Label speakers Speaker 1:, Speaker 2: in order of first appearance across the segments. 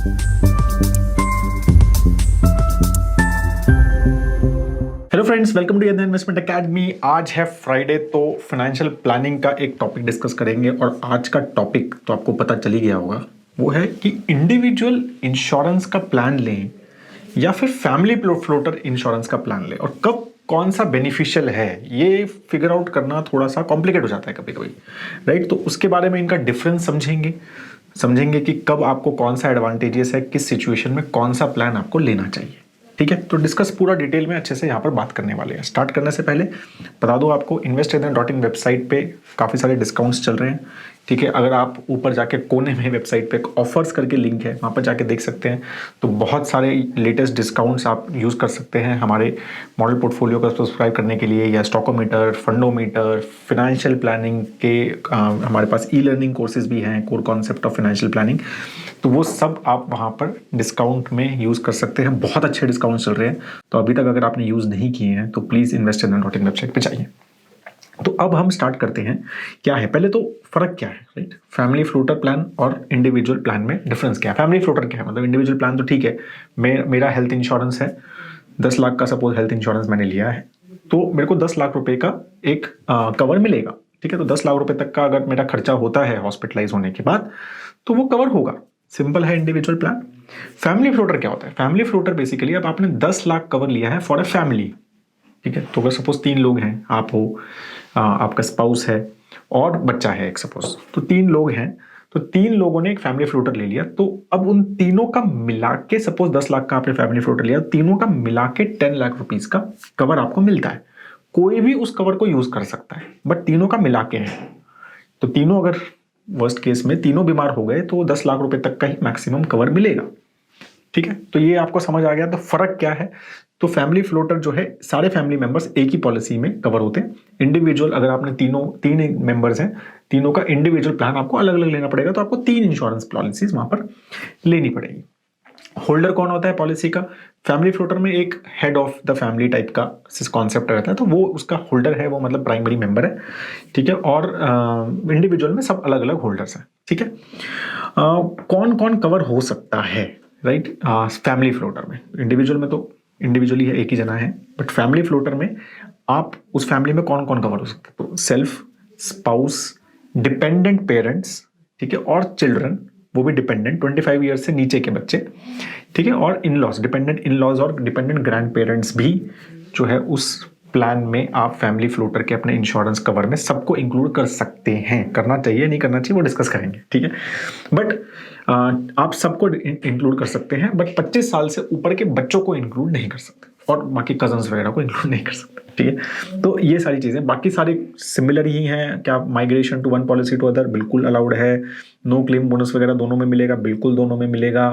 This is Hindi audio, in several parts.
Speaker 1: Hello friends, welcome to investment academy. आज है फ्राइडे, तो फाइनेंशियल प्लानिंग का एक टॉपिक डिस्कस करेंगे। और आज का टॉपिक तो आपको पता चल ही गया होगा, वो है कि इंडिविजुअल इंश्योरेंस का प्लान लें या फिर फैमिली फ्लोटर इंश्योरेंस का प्लान लें, और कब कौन सा बेनिफिशियल है ये फिगर आउट करना थोड़ा सा कॉम्प्लिकेट हो जाता है कभी कभी, राइट। तो उसके बारे में इनका डिफरेंस समझेंगे कि कब आपको कौन सा एडवांटेजेस है, किस सिचुएशन में कौन सा प्लान आपको लेना चाहिए। ठीक है, तो डिस्कस पूरा डिटेल में अच्छे से यहाँ पर बात करने वाले हैं। स्टार्ट करने से पहले बता दो आपको, investindia.in वेबसाइट पे काफ़ी सारे डिस्काउंट्स चल रहे हैं। ठीक है, अगर आप ऊपर जाके कोने में वेबसाइट पे एक ऑफर्स करके लिंक है, वहाँ पर जाके देख सकते हैं। तो बहुत सारे लेटेस्ट डिस्काउंट्स आप यूज़ कर सकते हैं हमारे मॉडल पोर्टफोलियो को सब्सक्राइब करने के लिए, या स्टॉकोमीटर, फंडोमीटर, फाइनेंशियल प्लानिंग के हमारे पास ई लर्निंग कोर्सेज भी हैं, core concept of financial planning. तो वो सब आप वहाँ पर डिस्काउंट में यूज़ कर सकते हैं। बहुत अच्छे डिस्काउंट चल रहे हैं, तो अभी तक अगर आपने यूज़ नहीं किए हैं तो प्लीज़ investindia.in वेबसाइट पे जाइए। तो अब हम स्टार्ट करते हैं। क्या है, पहले तो फर्क क्या है, राइट। फैमिली फ्लोटर प्लान और इंडिविजुअल प्लान में डिफरेंस क्या है। फैमिली फ्लोटर क्या है, मतलब इंडिविजुअल प्लान तो ठीक है, मेरा हेल्थ इंश्योरेंस है 10 लाख का, सपोज हेल्थ इंश्योरेंस मैंने लिया है, तो मेरे को 10 लाख रुपए का एक कवर मिलेगा। ठीक है, तो 10 लाख रुपए तक का अगर मेरा खर्चा होता है हॉस्पिटलाइज होने के बाद, तो वो कवर होगा। सिंपल है इंडिविजुअल प्लान। फैमिली फ्लोटर क्या होता है? फैमिली फ्लोटर बेसिकली, अब आपने 10 लाख कवर लिया है फॉर अ फैमिली। ठीक है, तो अगर सपोज 3 लोग हैं, आप हो, आपका स्पाउस है और बच्चा है एक, सपोज तो 3 लोग हैं, तो 3 लोगों ने एक फैमिली फ्लोटर ले लिया। तो अब उन तीनों का मिला के, सपोज 10 लाख का आपने फैमिली फ्लोटर लिया, तीनों का मिला के 10 लाख रुपीज का कवर आपको मिलता है। कोई भी उस कवर को यूज कर सकता है, बट तीनों का मिला के है। तो तीनों अगर वर्स्ट केस में तीनों बीमार हो गए तो 10 लाख रुपए तक का ही मैक्सिमम कवर मिलेगा। ठीक है, तो ये आपको समझ आ गया। तो फर्क क्या है, तो फैमिली फ्लोटर जो है, सारे फैमिली मेंबर्स एक ही पॉलिसी में कवर होते हैं। इंडिविजुअल, अगर आपने तीन मेंबर्स हैं, तीनों का इंडिविजुअल प्लान आपको अलग अलग लेना पड़ेगा, तो आपको 3 इंश्योरेंस पॉलिसीज वहां पर लेनी पड़ेगी। होल्डर कौन होता है पॉलिसी का? फैमिली फ्लोटर में एक head of the family type का कॉन्सेप्ट रहता है, तो वो उसका होल्डर है, वो मतलब प्राइमरी मेंबर है। ठीक है, और इंडिविजुअल में सब अलग अलग होल्डर्स हैं। ठीक है, कौन कौन कवर हो सकता है, राइट। फैमिली फ्लोटर में, इंडिविजुअल में तो इंडिविजुअली है, एक ही जना है, बट फैमिली फ्लोटर में आप उस फैमिली में कौन कौन कवर हो सकते हैं? तो सेल्फ, स्पाउस, डिपेंडेंट पेरेंट्स, ठीक है, और चिल्ड्रन, वो भी डिपेंडेंट 25 ईयर्स से नीचे के बच्चे। ठीक है, और in laws, dependent in laws और डिपेंडेंट ग्रैंड पेरेंट्स भी जो है उस प्लान में आप फैमिली फ्लोटर के अपने इंश्योरेंस कवर में सबको इंक्लूड कर सकते हैं। करना चाहिए नहीं करना चाहिए वो डिस्कस करेंगे, ठीक है। बट आप सबको इंक्लूड कर सकते हैं, बट 25 साल से ऊपर के बच्चों को इंक्लूड नहीं कर सकते, और बाकी कजन्स वगैरह को इंक्लूड नहीं कर सकते। ठीक है, तो ये सारी चीजें, बाकी सारी सिमिलर ही हैं। क्या migration to one policy to other बिल्कुल अलाउड है। नो क्लेम बोनस वगैरह दोनों में मिलेगा, बिल्कुल दोनों में मिलेगा।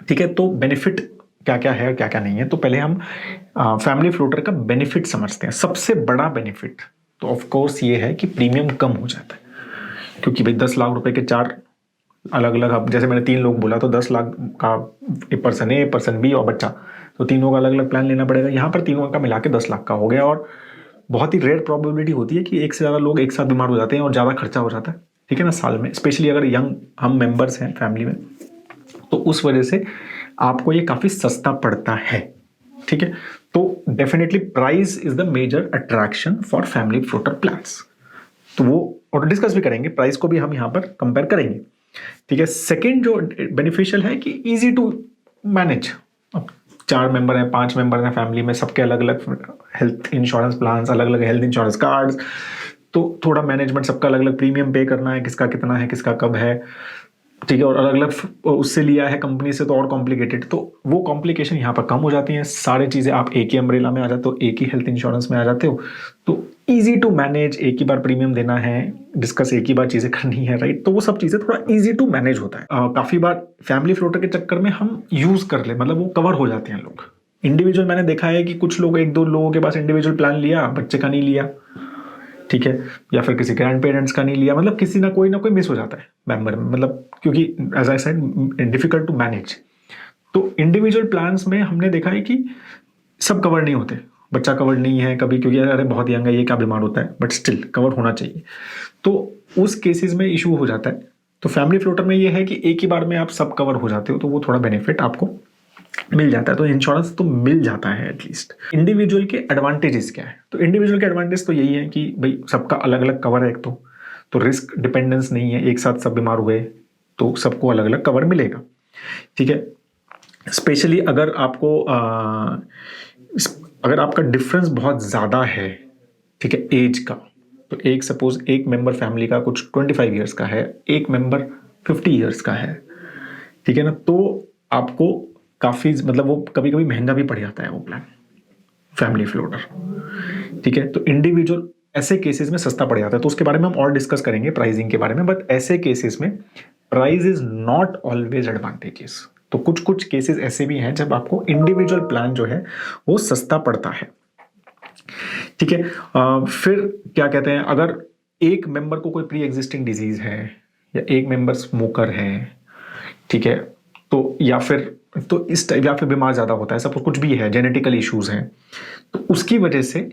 Speaker 1: ठीक है, तो बेनिफिट क्या क्या है और क्या क्या नहीं है, तो पहले हम फैमिली फ्लोटर का बेनिफिट समझते हैं। सबसे बड़ा बेनिफिट तो ऑफ कोर्स ये है कि प्रीमियम कम हो जाता है, क्योंकि भाई 10 लाख रुपए के 4 अलग अलग, अब जैसे मैंने 3 लोग बोला, तो 10 लाख का एक पर्सन ए, पर्सन बी और बच्चा, तो तीनों का अलग अलग प्लान लेना पड़ेगा। यहाँ पर तीनों का मिला के 10 लाख का हो गया, और बहुत ही रेयर प्रोबेबिलिटी होती है कि एक से ज़्यादा लोग एक साथ बीमार हो जाते हैं और ज़्यादा खर्चा हो जाता है। ठीक है ना, साल में, स्पेशली अगर यंग हम मेंबर्स हैं फैमिली में, तो उस वजह से आपको ये काफी सस्ता पड़ता है। ठीक है, तो definitely price is the major attraction for family floater plans. तो वो और डिस्कस भी करेंगे, प्राइस को भी हम यहां पर कंपेयर करेंगे। ठीक है, सेकंड जो बेनिफिशियल है कि इजी टू मैनेज। अब 4 मेंबर हैं, 5 मेंबर हैं फैमिली में, सबके अलग अलग हेल्थ इंश्योरेंस प्लान, अलग अलग हेल्थ इंश्योरेंस कार्ड, तो थोड़ा मैनेजमेंट, सबका अलग अलग प्रीमियम पे करना है, किसका कितना है, किसका कब है। ठीक है, और अलग अलग उससे लिया है कंपनी से, तो और कॉम्प्लिकेटेड, तो वो कॉम्प्लिकेशन यहाँ पर कम हो जाती हैं। सारी चीजें आप एक ही अम्ब्रेला में आ जाते हो, एक ही हेल्थ इंश्योरेंस में आ जाते हो, तो इजी टू मैनेज। एक ही बार प्रीमियम देना है, डिस्कस एक ही बार चीजें करनी है, राइट। तो वो सब चीजें थोड़ा इजी टू मैनेज होता है। काफी बार फैमिली फ्लोटर के चक्कर में हम यूज कर ले, मतलब वो कवर हो जाते हैं लोग। इंडिविजुअल मैंने देखा है कि कुछ लोग, 1-2 लोगों के पास इंडिविजुअल प्लान लिया, बच्चे का नहीं लिया। ठीक है, या फिर किसी ग्रैंड पेरेंट्स का नहीं लिया, मतलब किसी ना कोई मिस हो जाता है मेंबर में, मतलब क्योंकि as I said difficult to manage. तो इंडिविजुअल प्लान्स में हमने देखा है कि सब कवर नहीं होते, बच्चा कवर नहीं है कभी, क्योंकि अरे बहुत यंग है, ये क्या बीमार होता है, बट स्टिल कवर होना चाहिए। तो उस केसेस में इशू हो जाता है तो फैमिली फ्लोटर में ये है कि एक ही बार में आप सब कवर हो जाते हो, तो वो थोड़ा बेनिफिट आपको मिल जाता है, तो इंश्योरेंस तो मिल जाता है एटलीस्ट। इंडिविजुअल के एडवांटेजेस क्या है? तो इंडिविजुअल के एडवांटेज तो यही है कि भाई सबका अलग अलग कवर है, एक तो रिस्क डिपेंडेंस नहीं है, एक साथ सब बीमार हुए तो सबको अलग अलग कवर मिलेगा, ठीक है। स्पेशली अगर आपको अगर आपका डिफरेंस बहुत ज़्यादा है, ठीक है, एज का, तो एक सपोज एक मेंबर फैमिली का कुछ 25 ईयर्स का है, एक मेंबर 50 ईयर्स का है, ठीक है ना, तो आपको काफ़ी मतलब वो कभी कभी महंगा भी पड़ जाता है वो प्लान, फैमिली फ्लोटर, ठीक है। तो इंडिविजुअल ऐसे केसेस में सस्ता पड़ जाता है, तो उसके बारे में हम और डिस्कस करेंगे प्राइसिंग के बारे में, बट ऐसे केसेस में price is not always advantages. तो कुछ कुछ केसेस ऐसे भी हैं जब आपको इंडिविजुअल प्लान जो है वो सस्ता पड़ता है, ठीक है। फिर क्या कहते हैं, अगर एक मेंबर को कोई प्री एग्जिस्टिंग डिजीज है या एक मेंबर स्मोकर है, ठीक है, तो या फिर तो इस टाइप, या फिर बीमार ज्यादा होता है, सब कुछ भी है, जेनेटिकल इश्यूज हैं, तो उसकी वजह से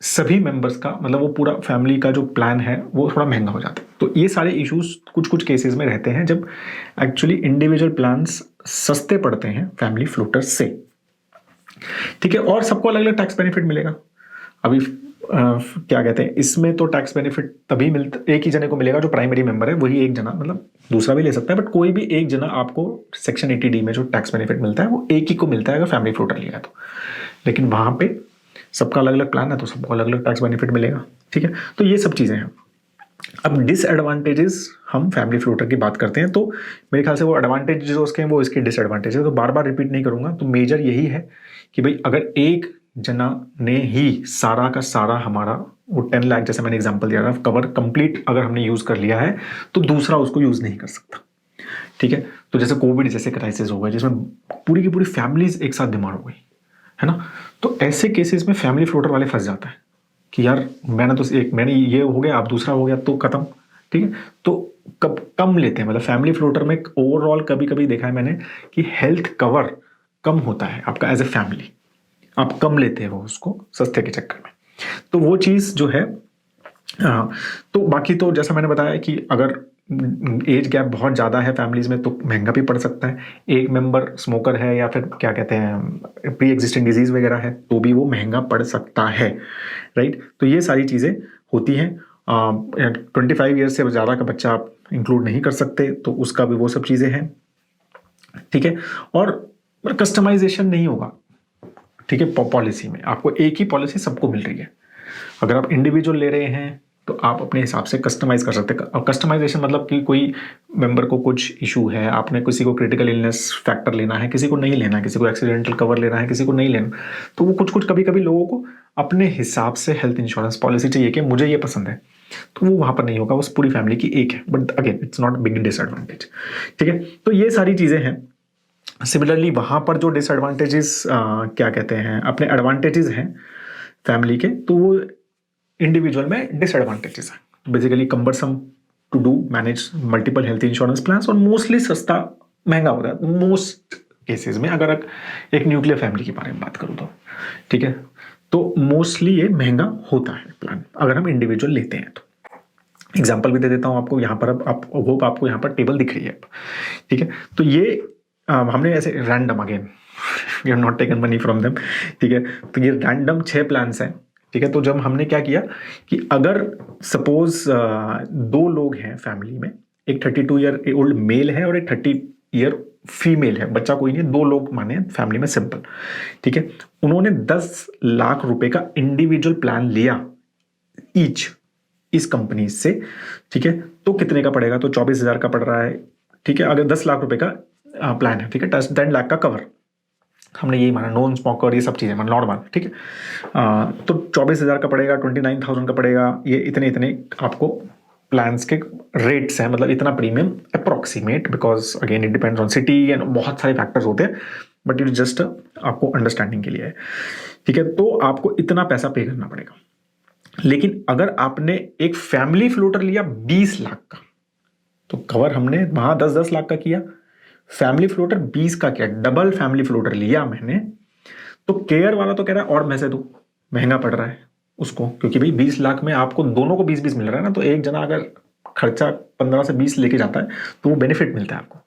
Speaker 1: सभी मेंबर्स का मतलब वो पूरा फैमिली का जो प्लान है वो थोड़ा महंगा हो जाता है। तो ये सारे इश्यूज कुछ कुछ केसेस में रहते हैं जब एक्चुअली इंडिविजुअल प्लान्स सस्ते पड़ते हैं फैमिली फ्लोटर से, ठीक है। और सबको अलग अलग टैक्स बेनिफिट मिलेगा। अभी क्या कहते हैं, इसमें तो टैक्स बेनिफिट तभी मिलता, एक ही जने को मिलेगा जो प्राइमरी मेंबर है, वही एक जना, मतलब दूसरा भी ले सकता है, बट कोई भी एक जना आपको सेक्शन 80D में जो टैक्स बेनिफिट मिलता है वो एक ही को मिलता है अगर फैमिली फ्लोटर लिया है तो। लेकिन वहां पे सबका अलग अलग प्लान है तो सबको अलग अलग टैक्स बेनिफिट मिलेगा, ठीक है। तो ये सब चीजें हैं। अब डिसएडवांटेजेस, हम फैमिली फ्लोटर की बात करते हैं तो मेरे ख्याल से वो एडवांटेज जो उसके हैं वो इसके डिसएडवांटेज है, तो बार बार रिपीट नहीं करूंगा। तो मेजर यही है कि भाई अगर एक जना ने ही सारा का सारा हमारा वो 10 लाख, जैसे मैंने एग्जांपल दिया था, कवर कंप्लीट अगर हमने यूज कर लिया है तो दूसरा उसको यूज नहीं कर सकता, ठीक है। तो जैसे कोविड जैसे क्राइसिस हो गया जिसमें पूरी की पूरी फैमिलीज एक साथ बीमार हो गई, है ना, तो ऐसे केसेस में फैमिली फ्लोटर वाले फंस जाता है कि यार मैंने ये हो गया, आप दूसरा हो गया तो खत्म, ठीक है। तो कब कम लेते हैं, मतलब फैमिली फ्लोटर में ओवरऑल कभी कभी देखा है मैंने कि हेल्थ कवर कम होता है आपका एज ए फैमिली, आप कम लेते हो उसको सस्ते के चक्कर में। तो वो चीज जो है, तो बाकी तो जैसा मैंने बताया कि अगर एज गैप बहुत ज़्यादा है फैमिलीज में तो महंगा भी पड़ सकता है, एक मेंबर स्मोकर है या फिर क्या कहते हैं प्री एग्जिस्टिंग डिजीज वगैरह है तो भी वो महंगा पड़ सकता है, राइट। तो ये सारी चीज़ें होती हैं। 25 ईयर्स से ज़्यादा का बच्चा आप इंक्लूड नहीं कर सकते, तो उसका भी वो सब चीज़ें हैं, ठीक है। और कस्टमाइजेशन नहीं होगा, ठीक है, पॉलिसी में आपको एक ही पॉलिसी सबको मिल रही है। अगर आप इंडिविजुअल ले रहे हैं तो आप अपने हिसाब से कस्टमाइज कर सकते हैं। और कस्टमाइजेशन मतलब कि कोई मेंबर को कुछ इशू है, आपने किसी को क्रिटिकल इलनेस फैक्टर लेना है, किसी को नहीं लेना है, किसी को एक्सीडेंटल कवर लेना है, किसी को नहीं लेना, तो वो कुछ कुछ कभी कभी लोगों को अपने हिसाब से हेल्थ इंश्योरेंस पॉलिसी चाहिए कि मुझे ये पसंद है, तो वो वहां पर नहीं होगा, उस पूरी फैमिली की एक है, but again it's not big disadvantage, ठीक है। तो ये सारी चीजें हैं। सिमिलरली वहां पर जो डिसएडवांटेजेस क्या कहते हैं अपने एडवांटेजेस हैं फैमिली के, तो वो इंडिविजुअल में डिसएडवांटेजेस है। तो basically cumbersome to do manage multiple health insurance plans, और मोस्टली सस्ता महंगा होता है मोस्ट केसेस में। अगर एक न्यूक्लियर फैमिली के बारे में बात करूं तो, ठीक है, तो मोस्टली ये महंगा होता है प्लान अगर हम इंडिविजुअल लेते हैं तो। एग्जाम्पल भी दे देता हूं आपको यहाँ पर, अब आप होप आपको यहाँ पर टेबल दिख रही है, ठीक है। तो ये हमने ऐसे random, again we have not taken money from them, ठीक है। तो ये रैंडम 6 प्लान्स हैं, ठीक है। तो जब हमने क्या किया कि अगर सपोज 2 लोग हैं फैमिली में, एक 32 ईयर ओल्ड मेल है और एक 30 ईयर फीमेल है, बच्चा कोई नहीं, 2 लोग माने फैमिली में, सिंपल, ठीक है। उन्होंने 10 लाख रुपए का इंडिविजुअल प्लान लिया ईच इस कंपनी से, ठीक है। तो कितने का पड़ेगा, तो 24,000 का पड़ रहा है, ठीक है। अगर 10 लाख रुपए का प्लान है, ठीक है, 10 लाख का कवर, हमने यही माना, नॉन स्मोकर, ये सब चीजें मान नॉर्मल, ठीक है। तो 24,000 का पड़ेगा, 29,000 का पड़ेगा, ये इतने इतने आपको प्लान्स के रेट्स हैं, मतलब इतना premium approximate, because again it depends on city and बहुत सारे फैक्टर्स होते हैं, बट इट जस्ट आपको अंडरस्टैंडिंग के लिए है, ठीक है। तो आपको इतना पैसा पे करना पड़ेगा। लेकिन अगर आपने एक फैमिली फ्लोटर लिया 20 लाख का, तो कवर हमने वहां 10-10 लाख का किया, फैमिली फ्लोटर 20 का किया, डबल फैमिली फ्लोटर लिया मैंने। तो केयर वाला तो कह रहा है और मैं से दो, महंगा पड़ रहा है उसको, क्योंकि भाई 20 लाख में आपको दोनों को 20-20 मिल रहा है ना, तो एक जना अगर खर्चा 15 से 20 लेके जाता है तो वो बेनिफिट मिलता है आपको,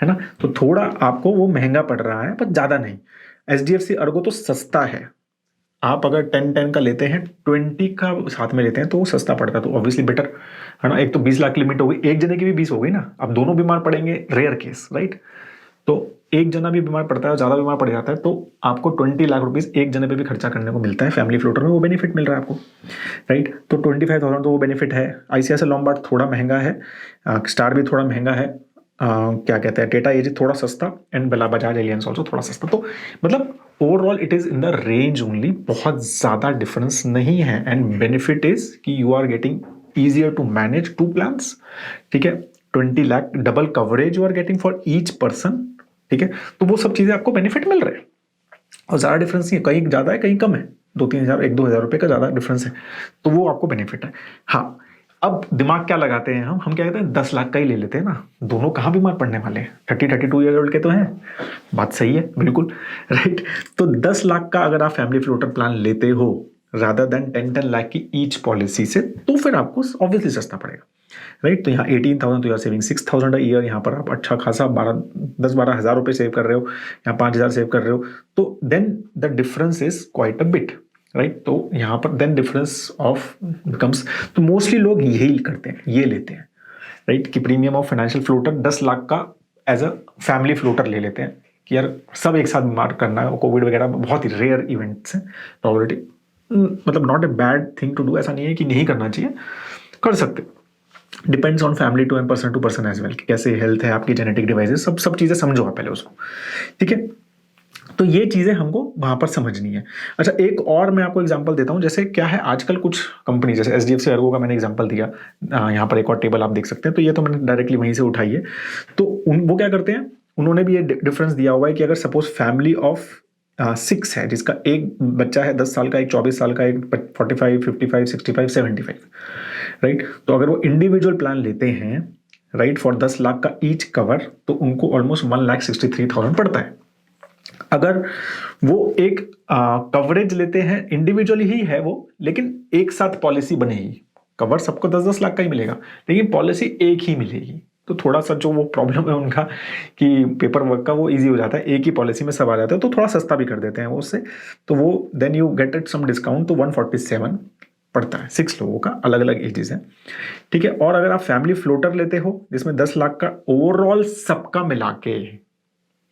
Speaker 1: है ना। तो थोड़ा आपको वो महंगा पड़ रहा है पर ज़्यादा नहीं। HDFC अर्गो तो सस्ता है, आप अगर 10 का लेते हैं 20 का साथ में लेते हैं तो वो सस्ता पड़ता है, तो ऑब्वियसली बेटर, है ना। एक तो 20 लाख की लिमिट हो गई, एक जने की भी 20 हो गई ना, अब दोनों बीमार पड़ेंगे, रेयर केस, राइट। तो एक जना भी बीमार पड़ता है और ज़्यादा बीमार पड़ जाता है तो आपको 20 लाख रुपीज़ एक जने पे भी खर्चा करने को मिलता है फैमिली फ्लोटर में, वो बेनिफिट मिल रहा है आपको, राइट। तो 25,000 तो वो बेनिफिट है। ICICI लॉम्बार्ड थोड़ा महंगा है, स्टार भी थोड़ा महंगा है, क्या कहते हैं, टाटा एजी थोड़ा सस्ता, एंड बजाज एलियंस ऑल्सो थोड़ा सस्ता। तो मतलब overall it is in the range only, बहुत ज़्यादा डिफरेंस नहीं है। एंड बेनिफिट इज कि you are getting easier to manage 2 plans, ठीक है। 20 lakh double coverage you are getting for each person, ठीक है। तो वो सब चीज़ें आपको बेनिफिट मिल रहे हैं और ज़्यादा डिफरेंस नहीं है, कहीं ज़्यादा है कहीं कम है, 2-3 हज़ार 1-2 हज़ार रुपये का ज़्यादा डिफरेंस है, तो वो आपको बेनिफिट है। हाँ, अब दिमाग क्या लगाते हैं हम क्या कहते हैं 10 लाख का ही ले लेते हैं ना, दोनों कहाँ बीमार पड़ने वाले हैं, 32 ईयर ओल्ड के तो हैं। बात सही है बिल्कुल, राइट। तो 10 लाख का अगर आप फैमिली फ्लोटर प्लान लेते हो रादर देन 10 लाख की ईच पॉलिसी से, तो फिर आपको ऑब्वियसली सस्ता पड़ेगा, राइट। तो यहाँ 18,000 तो यार सेविंग 6,000 ईयर, यहाँ पर आप अच्छा खासा 10-12 हज़ार रुपये सेव कर रहे हो, यहाँ 5,000 सेव कर रहे हो, तो then the difference is quite a bit, right. तो यहाँ पर देन डिफरेंस ऑफ बिकम्स, तो मोस्टली लोग यही करते हैं, ये लेते हैं, राइट, कि premium of financial floater 10 lakh का एज अ फैमिली फ्लोटर ले लेते हैं कि यार सब एक साथ बीमार करना है, कोविड वगैरह बहुत ही रेयर इवेंट्स हैं, प्रॉबिलिटी, मतलब not a bad thing to do, ऐसा नहीं है कि नहीं करना चाहिए, कर सकते, depends on family to person to person as well, कैसे हेल्थ है आपकी, जेनेटिक डिवाइसेस, सब चीज़ें समझो आप पहले उसको, ठीक है। तो ये चीज़ें हमको वहाँ पर समझनी है। अच्छा, एक और मैं आपको एग्जांपल देता हूँ, जैसे क्या है आजकल कुछ कंपनी, जैसे HDFC अर्गो का मैंने एग्जांपल दिया, यहाँ पर एक और टेबल आप देख सकते हैं, तो ये तो मैंने डायरेक्टली वहीं से उठाई है। तो वो क्या करते हैं, उन्होंने भी ये डिफरेंस दिया हुआ है कि अगर सपोज फैमिली ऑफ 6 है, जिसका एक बच्चा है 10 साल का, एक 24 साल का, एक 45, 55, 65, 75, राइट। तो अगर वो इंडिविजुअल प्लान लेते हैं, राइट, फॉर 10 लाख का ईच कवर, तो उनको ऑलमोस्ट 1,63,000 पड़ता है। अगर वो एक कवरेज लेते हैं, इंडिविजुअली ही है वो, लेकिन एक साथ पॉलिसी बनेगी, कवर सबको 10-10 लाख का ही मिलेगा, लेकिन पॉलिसी एक ही मिलेगी, तो थोड़ा सा जो वो प्रॉब्लम है उनका कि पेपर वर्क का, वो इजी हो जाता है, एक ही पॉलिसी में सब आ जाता है, तो थोड़ा सस्ता भी कर देते हैं वो उससे, तो वो then you get it some discount, तो 147 पड़ता है, 6 लोगों का, अलग अलग एजेस हैं, ठीक है। और अगर आप फैमिली फ्लोटर लेते हो जिसमें 10 लाख का ओवरऑल सबका मिला के,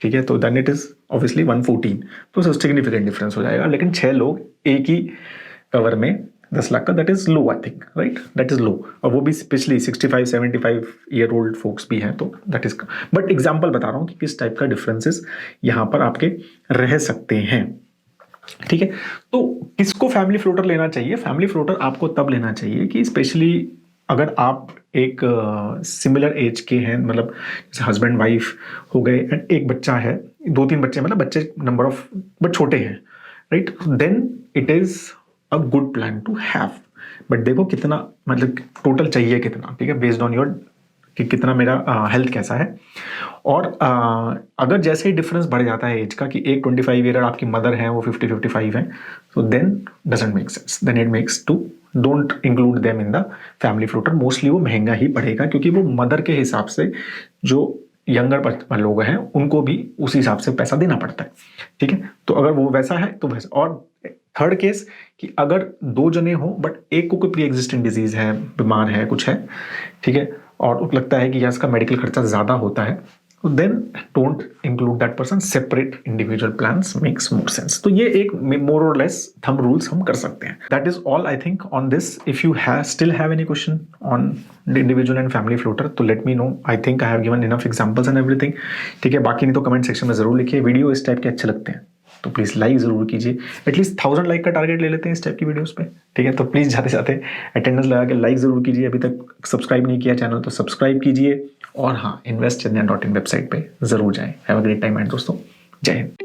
Speaker 1: ठीक है, तो देन इट इज ऑब्वियसली 114, तो सिग्निफिकेंट डिफरेंस हो जाएगा, लेकिन 6 लोग एक ही कवर में 10 लाख का, that is low, I think, right, that is low, और वो भी स्पेशली 65-75 ईयर ओल्ड फोक्स भी हैं, तो दैट इज, बट एग्जाम्पल बता रहा हूँ कि किस टाइप का डिफरेंसेस यहाँ पर आपके रह सकते हैं, ठीक है। तो किसको फैमिली फ्लोटर लेना चाहिए, फैमिली फ्लोटर आपको तब लेना चाहिए कि स्पेशली अगर आप एक सिमिलर एज के हैं, मतलब जैसे हस्बैंड वाइफ हो गए एंड एक बच्चा है, 2-3 बच्चे, मतलब बच्चे नंबर ऑफ बट छोटे हैं, right, then it is a good plan to have. But देखो कितना, मतलब टोटल चाहिए कितना, ठीक है, बेस्ड ऑन योर कि कितना मेरा हेल्थ कैसा है। और अगर जैसे ही डिफरेंस बढ़ जाता है एज का, कि एक 25 ईयर आपकी मदर है, वो 50-55 है, तो then doesn't make sense, then it makes to don't include them in the family floater. Mostly वो महंगा ही पड़ेगा, क्योंकि वो मदर के हिसाब से जो यंगर लोग हैं उनको भी उस हिसाब से पैसा देना पड़ता है, ठीक है। तो अगर वो वैसा है तो वैसा। और थर्ड केस कि अगर 2 जने हो बट एक को कोई प्री एग्जिस्टिंग डिजीज है, बीमार है, कुछ है, ठीक है, और लगता है कि इसका मेडिकल खर्चा ज़्यादा होता है, तो then don't include that person, separate individual plans makes more sense. तो ये एक मोर और लेस थंब रूल्स हम कर सकते हैं। That is all I think on this. If you still have any question on individual and family floater, तो let me know. I think I have given enough examples and everything, ठीक है। बाकी नहीं तो कमेंट सेक्शन में जरूर लिखिए। वीडियो इस टाइप के अच्छे लगते हैं तो प्लीज़ लाइक ज़रूर कीजिए, एटलीस्ट 1000 लाइक का टारगेट ले लेते हैं इस टाइप की वीडियोस पे, ठीक है। तो प्लीज़ जाते जाते अटेंडेंस लगा के लाइक ज़रूर कीजिए। अभी तक सब्सक्राइब नहीं किया चैनल तो सब्सक्राइब कीजिए, और हाँ, investchennai.in वेबसाइट पे ज़रूर जाएं। Have a great time and दोस्तों, जय हिंद।